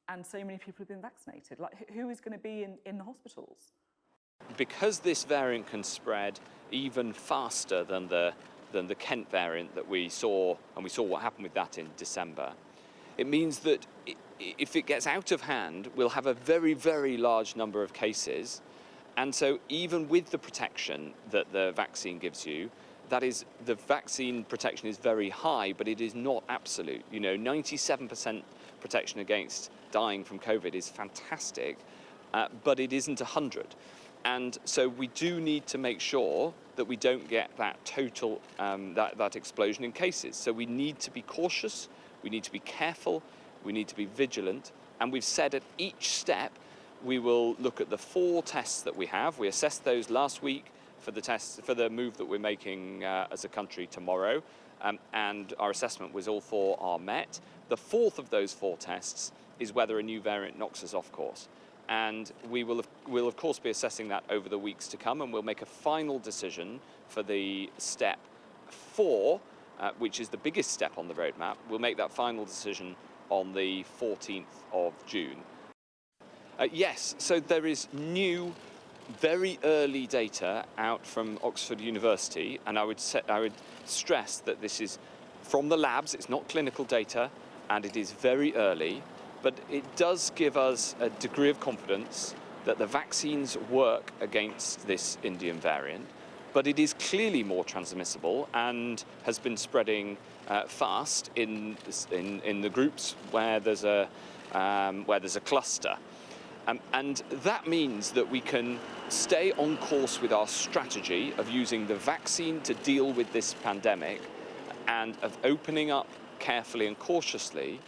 and so many people have been vaccinated? Like, who is going to be in the hospitals? Because this variant can spread even faster than the Kent variant that we saw, and we saw what happened with that in December, it means that if it gets out of hand, we'll have a very, very large number of cases. And so even with the protection that the vaccine gives you, that is, the vaccine protection is very high, but it is not absolute. 97% protection against dying from COVID is fantastic, but it isn't 100. And so we do need to make sure that we don't get that total, that explosion in cases. So we need to be cautious, we need to be careful, we need to be vigilant. And we've said at each step, we will look at the 4 tests that we have. We assessed those last week for the tests, for the move that we're making as a country tomorrow. And our assessment was all 4 are met. The 4th of those 4 tests is whether a new variant knocks us off course. And we'll of course be assessing that over the weeks to come, and we'll make a final decision for the step 4, which is the biggest step on the roadmap. We'll make that final decision on the 14th of June. Yes, so there is new, very early data out from Oxford University, and I would stress that this is from the labs, it's not clinical data, and it is very early, but it does give us a degree of confidence that the vaccines work against this Indian variant, but it is clearly more transmissible and has been spreading fast in the groups where there's a cluster. And that means that we can stay on course with our strategy of using the vaccine to deal with this pandemic and of opening up carefully and cautiously,